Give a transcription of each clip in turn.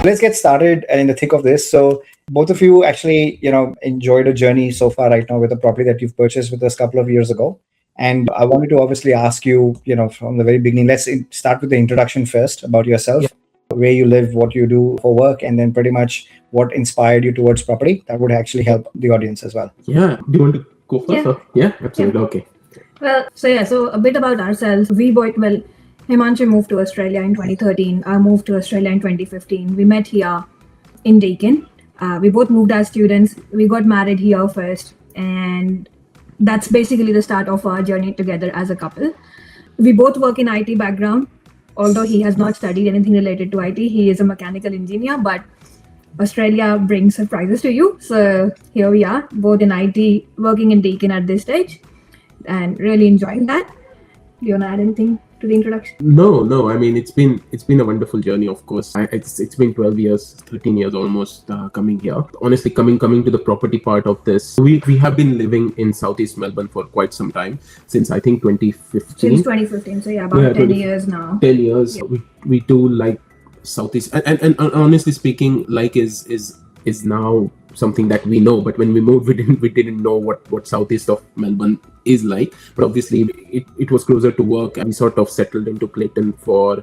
Let's get started in the thick of this. So both of you actually, enjoyed a journey so far right now with the property that you've purchased with us a couple of years ago. And I wanted to obviously ask you, from the very beginning, start with the introduction first about yourself, where you live, what you do for work, and then pretty much what inspired you towards property. That would actually help the audience as well. Yeah. Do you want to go first? Yeah. Absolutely. Okay. So a bit about ourselves. Himanshu moved to Australia in 2013. I moved to Australia in 2015. We met here in Deakin. We both moved as students. We got married here first. And that's basically the start of our journey together as a couple. We both work in IT background. Although he has not studied anything related to IT, he is a mechanical engineer, but Australia brings surprises to you. So here we are, both in IT, working in Deakin at this stage, and really enjoying that. Do you want to add anything to the introduction? No. I mean, it's been a wonderful journey. Of course, it's been 12 years, 13 years almost coming here. Honestly, coming to the property part of this, we have been living in Southeast Melbourne for quite some time, since I think 2015. Since 2015, so about 10 years now. 10 years. Yeah. We do like Southeast, and honestly speaking, like is now something that we know, but when we moved, we didn't know what Southeast of Melbourne is like. But obviously it was closer to work, and we sort of settled into Clayton for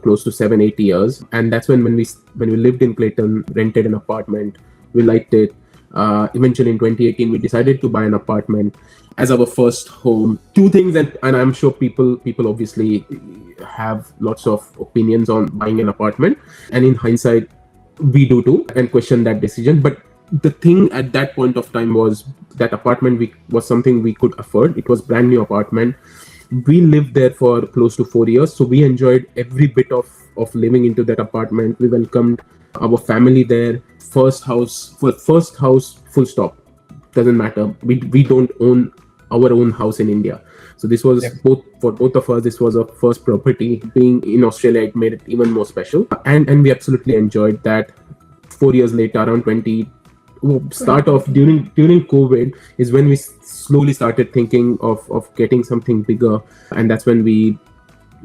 close to 7-8 years. And that's when we lived in Clayton, rented an apartment, we liked it. Eventually in 2018 we decided to buy an apartment as our first home. Two things, and I'm sure people obviously have lots of opinions on buying an apartment, and in hindsight we do too, and question that decision. But the thing at that point of time was that apartment was something we could afford. It was brand new apartment. We lived there for close to 4 years, so we enjoyed every bit of living into that apartment. We welcomed our family there. First house, full stop. Doesn't matter. We don't own our own house in India. So this was for both of us, this was our first property. Being in Australia, it made it even more special. And we absolutely enjoyed that. 4 years later, around during COVID is when we slowly started thinking of getting something bigger. And that's when we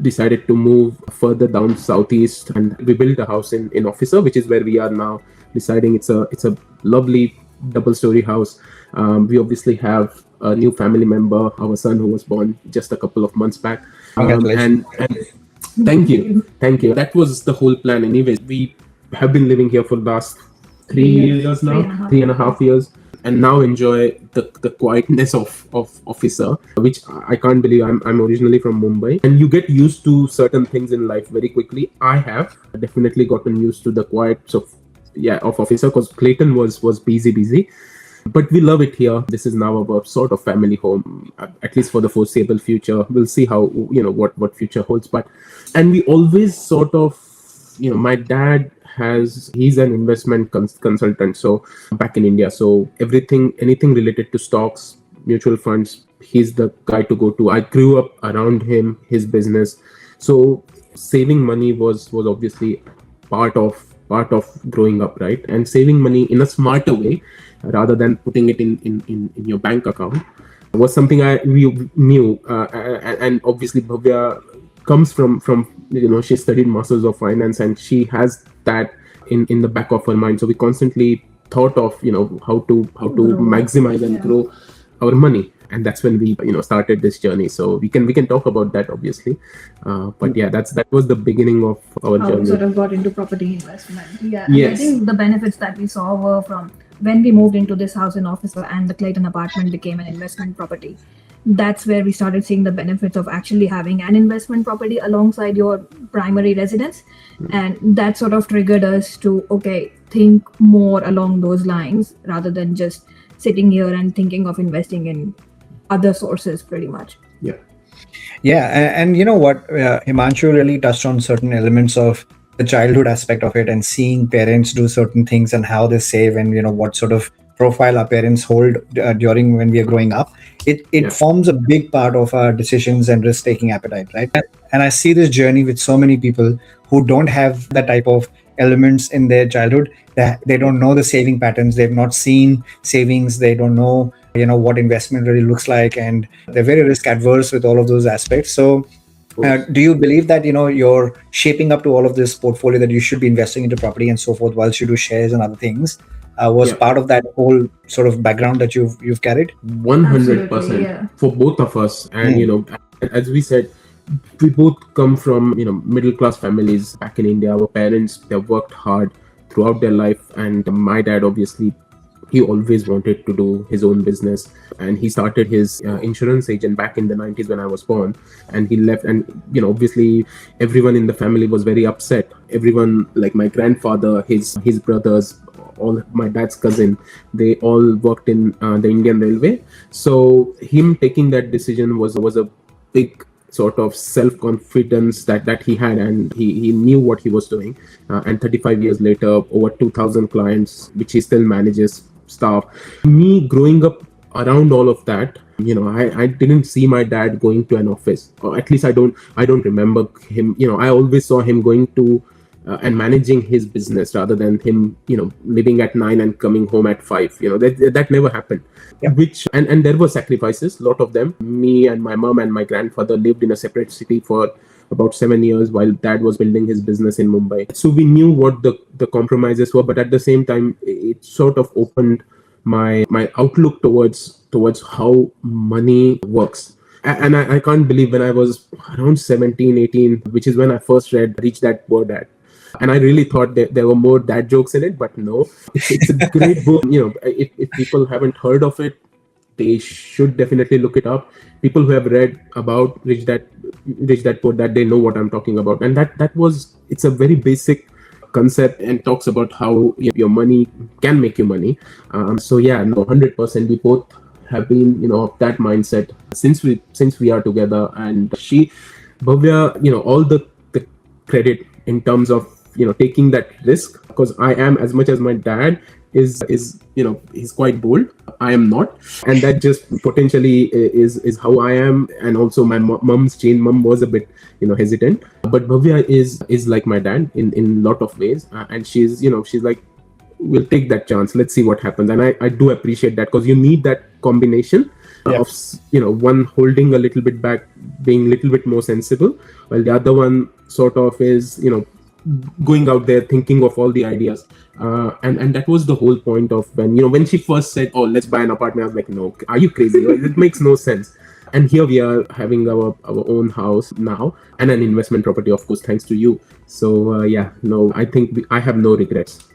decided to move further down southeast, and we built a house in Officer, which is where we are now residing. It's a lovely double-story house. We obviously have a new family member, our son, who was born just a couple of months back. Congratulations. And thank you. That was the whole plan. Anyways, we have been living here for the last 3 years now, 3.5 years, and now enjoy the quietness of Officer, which I can't believe. I'm originally from Mumbai, and you get used to certain things in life very quickly. I have definitely gotten used to the quiet of Officer, because Clayton was busy, but we love it here. This is now our sort of family home, at least for the foreseeable future. We'll see how what future holds, and we always sort of, my dad he's an investment consultant, so back in India. So anything related to stocks, mutual funds, he's the guy to go to. I grew up around him, his business. So saving money was obviously part of growing up, right? And saving money in a smarter way, rather than putting it in your bank account, was something we knew. And obviously Bhavya comes from she studied Masters of Finance, and she has that in the back of her mind. So we constantly thought of how to maximize and grow our money, and that's when we started this journey. So we can talk about that, obviously, but yeah, that was the beginning of our journey. We sort of got into property investment. Yes. I think the benefits that we saw were from when we moved into this house in Officer, and the Clayton apartment became an investment property. That's where we started seeing the benefits of actually having an investment property alongside your primary residence. And that sort of triggered us to, think more along those lines, rather than just sitting here and thinking of investing in other sources, pretty much. And you know what, Himanshu really touched on certain elements of the childhood aspect of it, and seeing parents do certain things and how they save, and what sort of profile our parents hold during when we are growing up. It forms a big part of our decisions and risk-taking appetite, right? And I see this journey with so many people who don't have that type of elements in their childhood. That they don't know the saving patterns, they've not seen savings, they don't know what investment really looks like, and they're very risk adverse with all of those aspects. So Do you believe that you're shaping up to all of this portfolio that you should be investing into property and so forth, whilst you do shares and other things? Was Yeah. part of that whole sort of background that you've carried? 100% Absolutely, yeah. for both of us. And as we said, we both come from middle class families back in India. Our parents, they worked hard throughout their life, and my dad, obviously, he always wanted to do his own business, and he started his insurance agent back in the 90s when I was born. And he left, and obviously everyone in the family was very upset. Everyone, like my grandfather, his brothers, all my dad's cousin, they all worked in the Indian Railway. So him taking that decision was a big sort of self-confidence that he had, and he knew what he was doing. And 35 years later, over 2,000 clients, which he still manages, staff. Me growing up around all of that, I didn't see my dad going to an office, or at least I don't remember him. I always saw him going to and managing his business rather than him leaving at 9 and coming home at 5. That never happened. Yep. Which and there were sacrifices, a lot of them. Me and my mom and my grandfather lived in a separate city for about 7 years while dad was building his business in Mumbai. So we knew what the compromises were, but at the same time, it sort of opened my outlook towards how money works. And I can't believe, when I was around 17, 18, which is when I first read Rich Dad Poor Dad. And I really thought that there were more dad jokes in it, but no, it's a great book. If people haven't heard of it, they should definitely look it up. People who have read about Rich Dad Poor Dad, they know what I'm talking about. And it's a very basic concept and talks about how your money can make you money. So yeah, no, 100%. We both have been, of that mindset since we are together. And Bhavya, all the credit in terms of taking that risk, because I am, as much as my dad is he's quite bold, I am not, and that just potentially is how I am. And also my mom's chain. Mom was a bit hesitant, but Bhavya is like my dad in lot of ways, and she's like, we'll take that chance, let's see what happens. And I do appreciate that, because you need that combination of one holding a little bit back, being a little bit more sensible, while the other one sort of is going out there thinking of all the ideas. And that was the whole point of when she first said, oh, let's buy an apartment, I was like, no, are you crazy? It makes no sense. And here we are having our own house now, and an investment property, of course, thanks to you. So I think I have no regrets.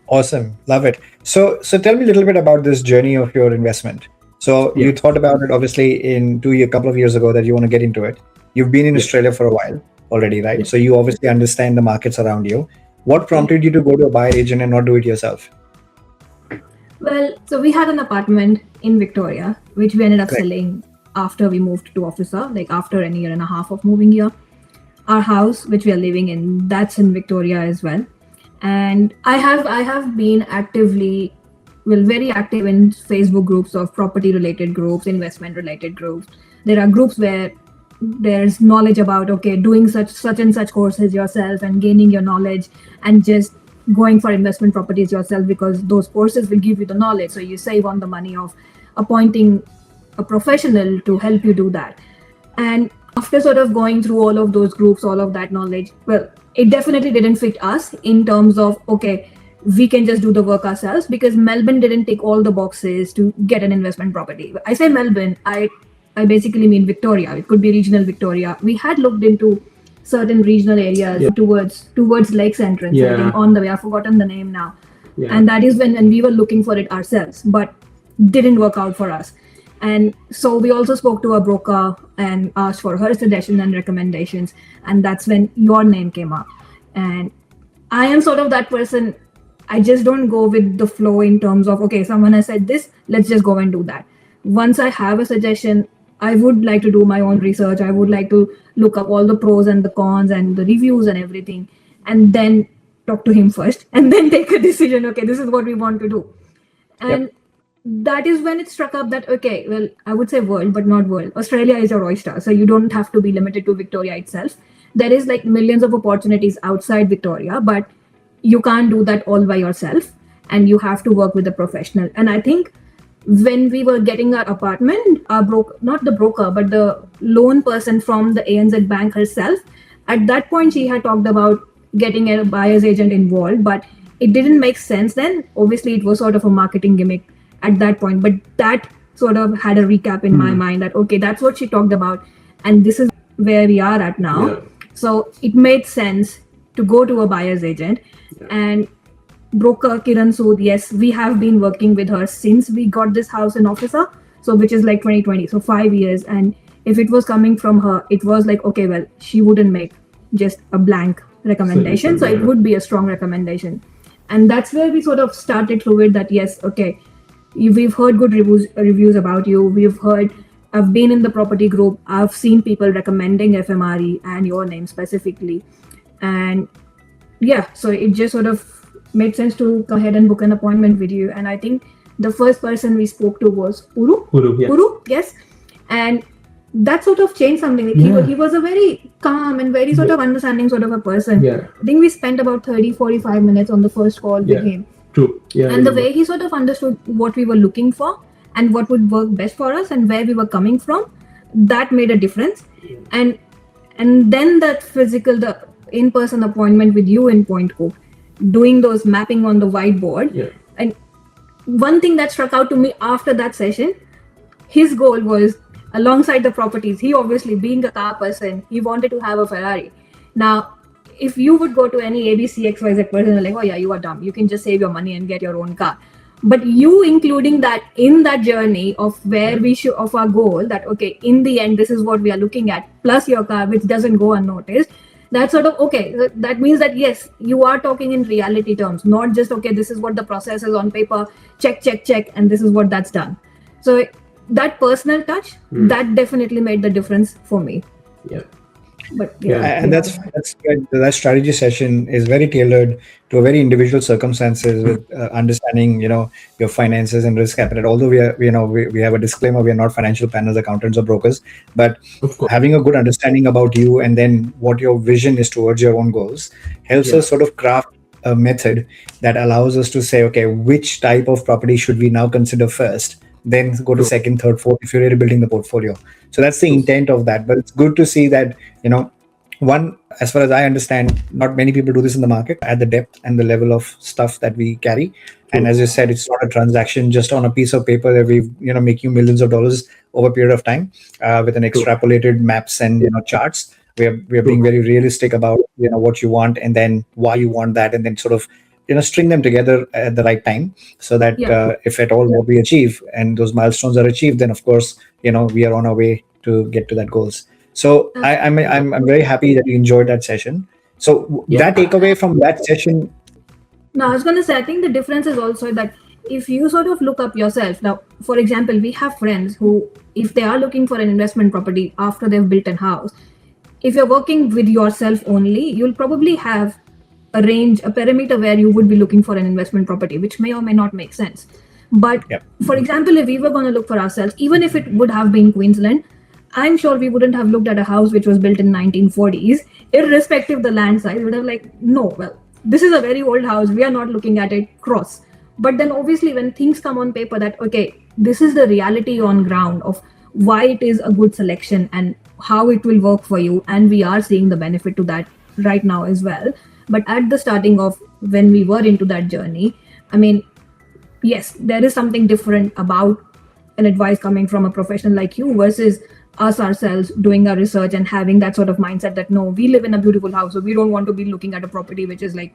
Awesome. Love it. So tell me a little bit about this journey of your investment. So you thought about it, obviously, a couple of years ago, that you want to get into it. You've been in Australia for a while already, right? Yeah. So you obviously understand the markets around you. What prompted you to go to a buyer agent and not do it yourself? Well, so we had an apartment in Victoria, which we ended up Correct. selling after we moved to Officer, like after a year and a half of moving here. Our house, which we are living in, that's in Victoria as well. And I have been very active in Facebook groups of property related groups, investment related groups. There are groups where there's knowledge about doing such and such courses yourself and gaining your knowledge, and just going for investment properties yourself, because those courses will give you the knowledge, so you save on the money of appointing a professional to help you do that. And after sort of going through all of those groups, all of that knowledge, well, it definitely didn't fit us in terms of we can just do the work ourselves, because Melbourne didn't tick all the boxes to get an investment property. I say Melbourne, I basically mean Victoria. It could be regional Victoria. We had looked into certain regional areas towards Lakes Entrance, I think, on the way. I've forgotten the name now. Yeah. And that is when we were looking for it ourselves, but didn't work out for us. And so we also spoke to a broker and asked for her suggestions and recommendations. And that's when your name came up. And I am sort of that person. I just don't go with the flow in terms of, someone has said this, let's just go and do that. Once I have a suggestion, I would like to do my own research. I would like to look up all the pros and the cons and the reviews and everything, and then talk to him first, and then take a decision. This is what we want to do. And that is when it struck up that, I would say world, but not world. Australia is your oyster. So you don't have to be limited to Victoria itself. There is like millions of opportunities outside Victoria, but you can't do that all by yourself, and you have to work with a professional. And I think when we were getting our apartment, our broker, not the broker, but the loan person from the ANZ bank herself, at that point she had talked about getting a buyer's agent involved, but it didn't make sense then. Obviously, it was sort of a marketing gimmick at that point, but that sort of had a recap in my mind that, okay, that's what she talked about, and this is where we are at now. Yeah. So it made sense to go to a buyer's agent. And broker Kiran Sood, yes, we have been working with her since we got this house in Officer, so which is like 2020, so 5 years. And if it was coming from her, it was like, okay, well, she wouldn't make just a blank recommendation, so it would be a strong recommendation. And that's where we sort of started through it, that yes, okay, we've heard good reviews about you. We've heard, I've been in the property group, I've seen people recommending FMRE and your name specifically. And yeah, so it just sort of made sense to go ahead and book an appointment with you. And I think the first person we spoke to was Uru, yes. And that sort of changed something. Like he was a very calm and very sort of understanding sort of a person. Yeah. I think we spent about 30-45 minutes on the first call with him. True. Yeah. And the way he sort of understood what we were looking for and what would work best for us and where we were coming from, that made a difference. And then that physical, the in-person appointment with you in Point Cook, doing those mapping on the whiteboard. Yeah. And one thing that struck out to me after that session, his goal was, alongside the properties, he obviously, being a car person, he wanted to have a Ferrari. Now, if you would go to any ABCXYZ person, like, oh yeah, you are dumb, you can just save your money and get your own car. But you including that in that journey of where we should, of our goal, that okay, in the end, this is what we are looking at, plus your car, which doesn't go unnoticed. That's sort of, okay, that means that yes, you are talking in reality terms, not just, okay, this is what the process is on paper, check, and this is what that's done. So that personal touch, that definitely made the difference for me. Yeah. But and that's that strategy session is very tailored to a very individual circumstances with understanding, your finances and risk appetite. Although we have a disclaimer, we are not financial planners, accountants, or brokers, but having a good understanding about you and then what your vision is towards your own goals helps us sort of craft a method that allows us to say, okay, which type of property should we now consider first, then go to second, third, fourth, if you're really building the portfolio. So that's the intent of that. But it's good to see that, one, as far as I understand, not many people do this in the market at the depth and the level of stuff that we carry. And as you said, it's not a transaction just on a piece of paper that we, make you millions of dollars over a period of time with an extrapolated maps and, charts. We are being very realistic about, what you want and then why you want that, and then sort of, string them together at the right time so that if at all what we achieve and those milestones are achieved, then of course, we are on our way to get to that goals. So I'm very happy that you enjoyed that session. So that takeaway from that session. Now, I was going to say, I think the difference is also that if you sort of look up yourself, now, for example, we have friends who, if they are looking for an investment property after they've built a house, if you're working with yourself only, you'll probably have a range, a parameter where you would be looking for an investment property, which may or may not make sense. But for example, if we were going to look for ourselves, even if it would have been Queensland, I'm sure we wouldn't have looked at a house which was built in 1940s, irrespective of the land size. We would have like, no, well, this is a very old house. We are not looking at it cross. But then obviously when things come on paper that, okay, this is the reality on ground of why it is a good selection and how it will work for you. And we are seeing the benefit to that right now as well. But at the starting of when we were into that journey, I mean, yes, there is something different about an advice coming from a professional like you versus us ourselves doing our research and having that sort of mindset that, no, we live in a beautiful house, so we don't want to be looking at a property which is like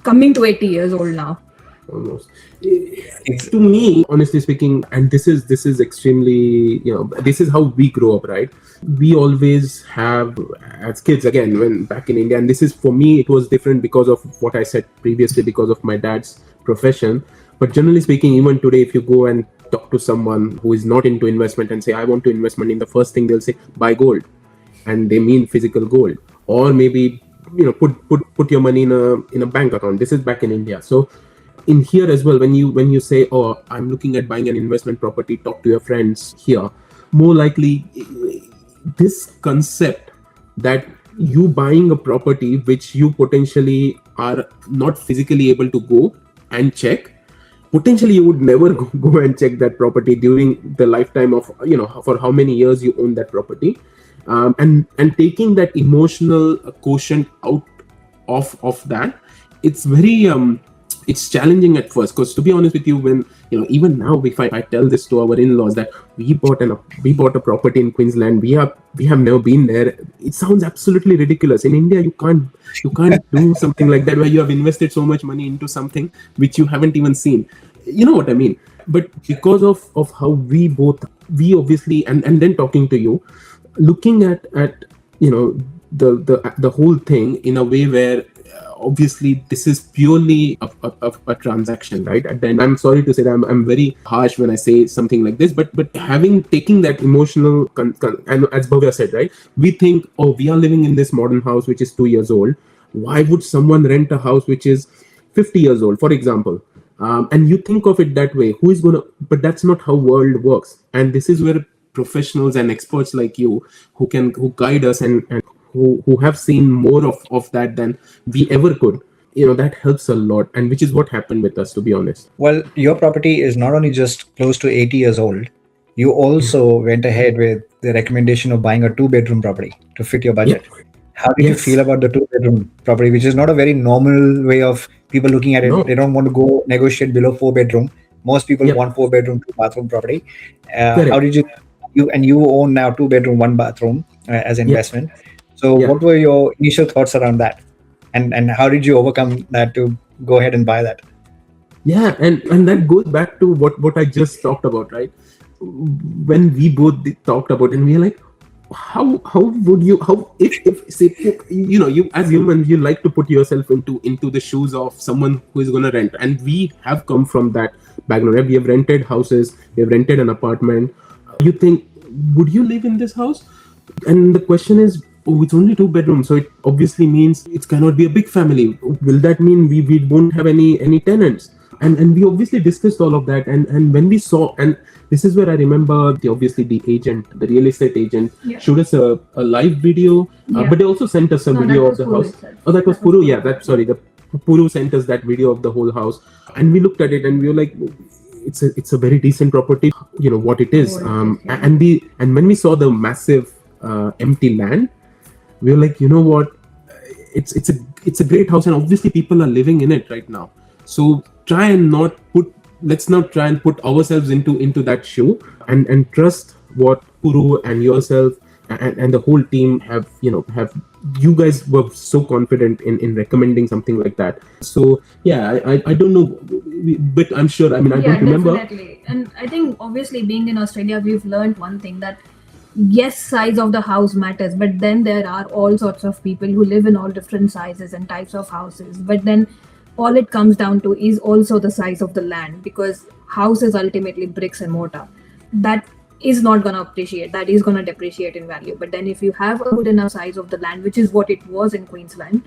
coming to 80 years old now. Almost. To me, honestly speaking, and this is extremely, this is how we grow up, right? We always have, as kids, again, when back in India, and this is, for me, it was different because of what I said previously, because of my dad's profession. But generally speaking, even today, if you go and talk to someone who is not into investment and say, I want to invest money, the first thing they'll say, buy gold. And they mean physical gold. Or maybe, put your money in a bank account. This is back in India. So in here as well, when you say, oh, I'm looking at buying an investment property, talk to your friends here, more likely this concept that you buying a property which you potentially are not physically able to go and check, potentially you would never go and check that property during the lifetime of, for how many years you own that property. And taking that emotional quotient out of that, it's very it's challenging at first, because to be honest with you, when even now, if I tell this to our in-laws that we bought a property in Queensland, we have never been there, it sounds absolutely ridiculous. In India, you can't do something like that, where you have invested so much money into something which you haven't even seen. You know what I mean? But because of how we obviously, and then talking to you, looking at the whole thing in a way where obviously this is purely a transaction, right? And I'm sorry to say that I'm very harsh when I say something like this, but taking that emotional and as Bhavya said, right, we think, oh, we are living in this modern house which is 2 years old. Why would someone rent a house which is 50 years old, for example? And you think of it that way. But that's not how world works. And this is where professionals and experts like you, who guide us and who have seen more of that than we ever could, that helps a lot. And which is what happened with us, to be honest. Well, your property is not only just close to 80 years old, you also went ahead with the recommendation of buying a 2-bedroom property to fit your budget. Yeah. How did you feel about the 2-bedroom property, which is not a very normal way of people looking at it? No. They don't want to go negotiate below 4-bedroom. Most people want 4-bedroom, 2-bathroom property. How did you own now 2-bedroom, 1-bathroom as investment? So what were your initial thoughts around that? And how did you overcome that to go ahead and buy that? Yeah, and that goes back to what I just talked about, right? When we both talked about it, and we are like, how would you, if say, you as humans, you like to put yourself into the shoes of someone who is going to rent. And we have come from that background, right? We have rented houses, we have rented an apartment. You think, would you live in this house? And the question is, oh, it's only 2 bedrooms, so it obviously means it cannot be a big family. Will that mean we won't have any tenants? And we obviously discussed all of that. And when we saw, and this is where I remember the real estate agent showed us a live video, but they also sent us a video of the house. Oh, that was Puru. Yeah, the Puru sent us that video of the whole house, and we looked at it and we were like, it's a very decent property, what it is. And when we saw the massive empty land, we were like, you know what, it's a great house, and obviously people are living in it right now. So let's not try and put ourselves into that shoe, and trust what Puru and yourself and the whole team have. You guys were so confident in recommending something like that. So yeah, I don't know, but I'm sure, I don't remember. Definitely. And I think obviously being in Australia, we've learned one thing, that yes, size of the house matters, but then there are all sorts of people who live in all different sizes and types of houses. But then all it comes down to is also the size of the land, because house is ultimately bricks and mortar. That is not going to appreciate, that is going to depreciate in value. But then if you have a good enough size of the land, which is what it was in Queensland,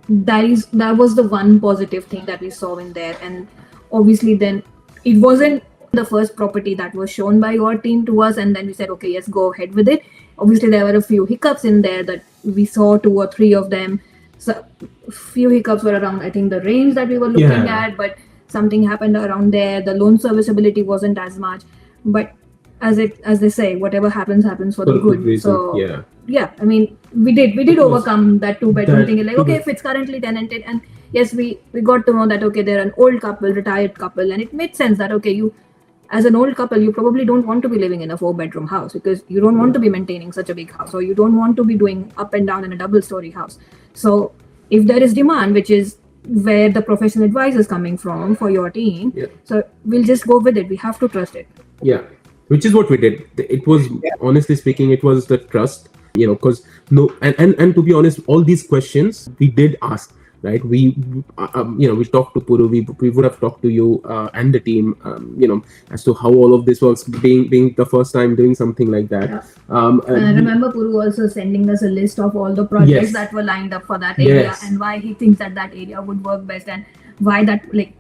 that was the one positive thing that we saw in there. And obviously then it wasn't the first property that was shown by your team to us, and then we said, okay, yes, go ahead with it. Obviously there were a few hiccups in there that we saw, 2 or 3 of them. So few hiccups were around, I think, the range that we were looking at, but something happened around there. The loan serviceability wasn't as much, but as they say, whatever happens for the good reason. So we did overcome that 2-bedroom thing. Like, okay, if it's currently tenanted, and yes, we got to know that, okay, they're an old couple, retired couple, and it made sense that, okay, you as an old couple, you probably don't want to be living in a 4-bedroom house, because you don't want to be maintaining such a big house, or you don't want to be doing up and down in a double-story house. So if there is demand, which is where the professional advice is coming from for your team, so we'll just go with it. We have to trust it. Yeah, which is what we did. It was, honestly speaking, it was the trust, because and to be honest, all these questions we did ask. Right, we talked to Puru, we would have talked to you and the team, as to how all of this works, being the first time doing something like that. And I remember Puru also sending us a list of all the projects that were lined up for that area, and why he thinks that area would work best, and why that, like,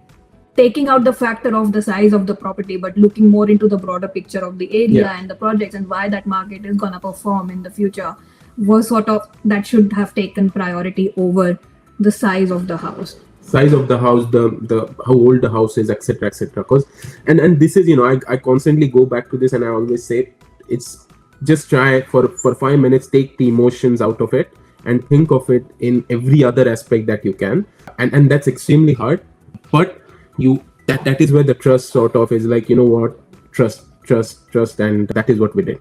taking out the factor of the size of the property, but looking more into the broader picture of the area and the projects, and why that market is gonna perform in the future, was sort of that should have taken priority over the size of the house. size of the house, the how old the house is, etc., etc. Because and this is, I constantly go back to this, and I always say it's just try for 5 minutes, take the emotions out of it and think of it in every other aspect that you can, and that's extremely hard, but that is where the trust sort of is like, what, trust, and that is what we did.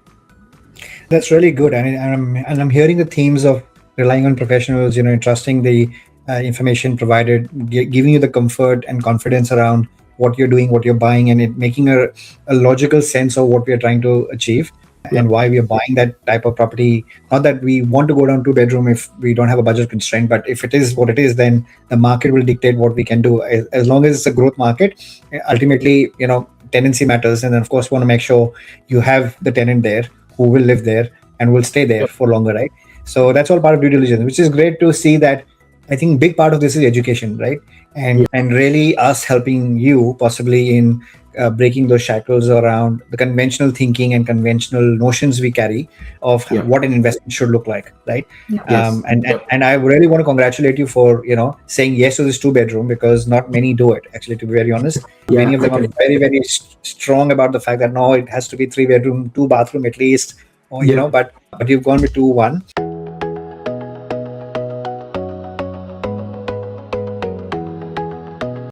That's really good, and I'm hearing the themes of relying on professionals, trusting the information provided, giving you the comfort and confidence around what you're doing, what you're buying, and it making a logical sense of what we are trying to achieve and why we are buying that type of property. Not that we want to go down 2 bedroom if we don't have a budget constraint, but if it is what it is, then the market will dictate what we can do. As long as it's a growth market, ultimately, tenancy matters, and then of course want to make sure you have the tenant there who will live there and will stay there for longer, right? So that's all part of due diligence, which is great to see that. I think big part of this is education, right? And really us helping you possibly in breaking those shackles around the conventional thinking and conventional notions we carry of what an investment should look like, right? And I really want to congratulate you for saying yes to this 2 bedroom, because not many do it, actually, to be very honest. Many of them are very, very strong about the fact that no, it has to be 3 bedroom, 2 bathroom at least, or but you've gone with 2-1.